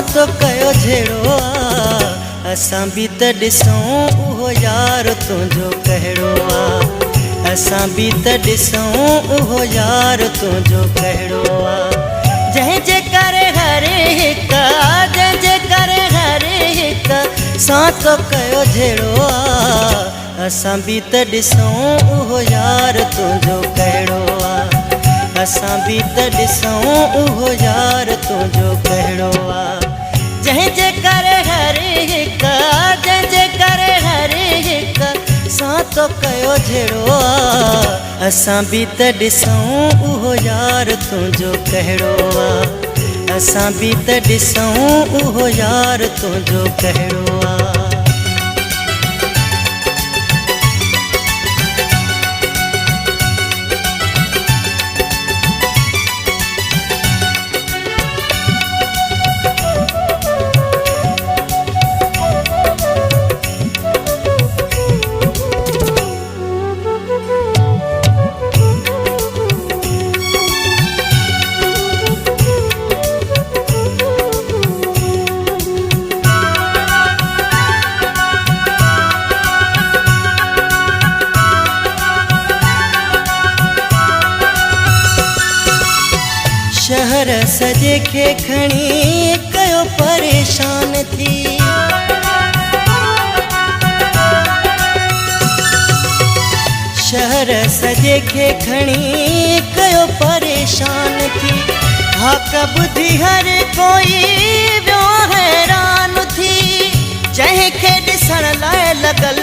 तो कयो झेड़ो आ। असां भी त ॾिसूं उहो यार तुंहिंजो कहिड़ो आ। असां भी त ॾिसूं उहो यार तुंहिंजो कहिड़ो आ। जंहिंजे करे हर हिक, जंहिंजे करे हर हिक सां तो कयो झेड़ो आ। असां भी त ॾिसूं उहो यार तुंहिंजो कहिड़ो आ। असां भी त ॾिसूं उहो यार तुंहिंजो कहिड़ो आ। जंहिंजे करे हर हिक, जंहिंजे करे हर हिक सां तो कयो झेड़ो आ। असां भी त ॾिसूं उहो यार तुंहिंजो कहिड़ो आ। असां भी त ॾिसूं उहो यार तुंहिंजो कहिड़ो आ। शहर सजे खे खणी कयो परेशान थी। शहर सजे खे खणी कयो परेशान थी। हक ॿुधी हर कोई वियो हैरान थी। जंहिंखे ॾिसण लाइ लॻल,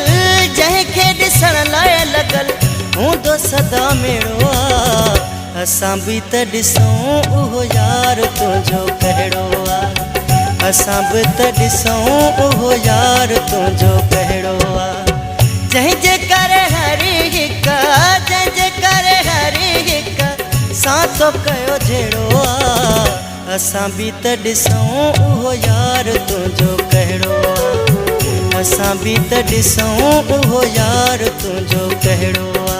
जंहिंखे ॾिसण लाइ लॻल हूंदो सदा मेड़ो आ। असां भी त ॾिसूं उहो यार तुंहिंजो कहिड़ो आ। असां भी त ॾिसूं उहो यार तुंहिंजो कहिड़ो आ। जंहिंजे करे हर हिक, जंहिंजे करे हर हिक सां तो कयो झेड़ो आ। असां भी त ॾिसूं उहो यार तुंहिंजो कहिड़ो आ। असां भी त ॾिसूं उहो यार तुंहिंजो कहिड़ो आ।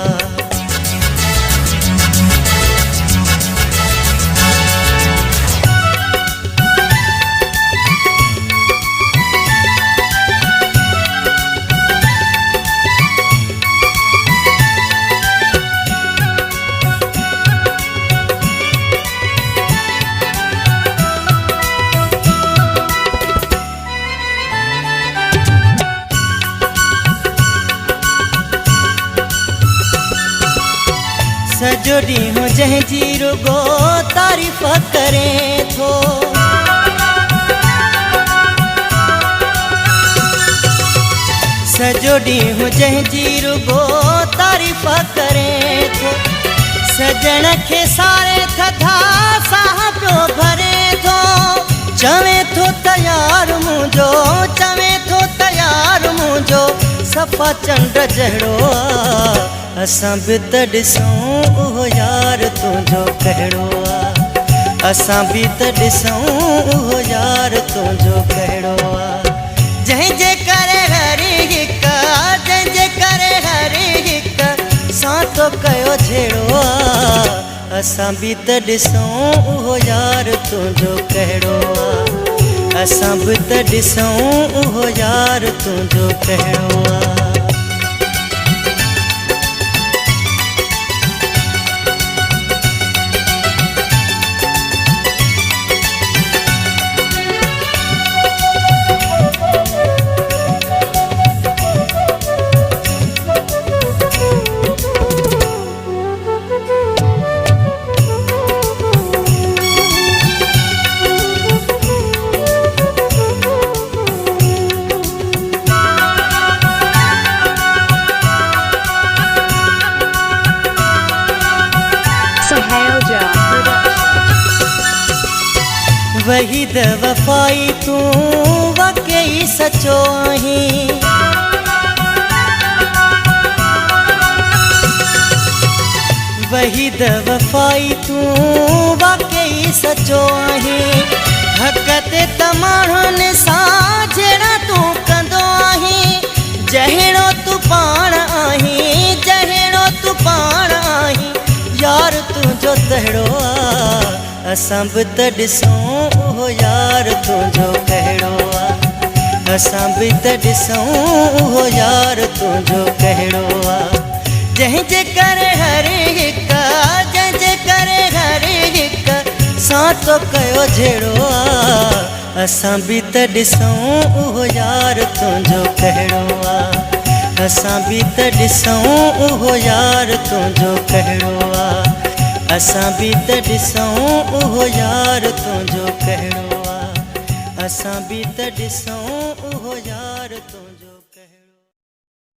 सॼो ॾींहुं जंहिंजी रुगो तारीफ़ करे थो। सॼो ॾींहुं जंहिंजी रुगो तारीफ़ करे थो। सजण खे सारे थधा साह पियो भरे थो। चवे थो तयार मुंहिंजो, चवे थो तयार मुंहिंजो सफ़ा चंड जहिड़ो आ। असां भी त ॾिसूं उहो यार तुंहिंजो कहिड़ो आ। असां भी त ॾिसूं उहो यार तुंहिंजो कहिड़ो आ। जंहिंजे करे हर हिक, जंहिंजे करे हर हिक सां तो कयो झेड़ो आ। असां भी त ॾिसूं उहो यार तुंहिंजो कहिड़ो आ। असां भी त ॾिसूं उहो यार तुंहिंजो कहिड़ो आ। वहीद वफ़ाई तूं वाकई सचो आहीं। वहीद वफ़ाई तूं वाकई सचो आहीं। हक़ ते त माण्हुनि सां जहिड़ा तूं कंदो आहीं। जहिड़ो तूं पाण आहीं, जहिड़ो तूं पाण आहीं यार तुंहिंजो तहिड़ो आ। असां भी त ॾिसूं उहो यार तुंहिंजो कहिड़ो आहे। असां बि त ॾिसूं उहो यार तुंहिंजो कहिड़ो आहे। जंहिंजे करे हर हिकु जंहिंजे करे हर हिकु सां तो कयो जहिड़ो आहे। असां बि त ॾिसूं उहो यार तुंहिंजो कहिड़ो आहे। असां बि त ॾिसूं उहो यार तुंहिंजो कहिड़ो आहे। असां बि त ॾिसूं उहो यार तुंहिंजो कहिड़ो आहे। असां बि त ॾिसूं उहो यार तुंहिंजो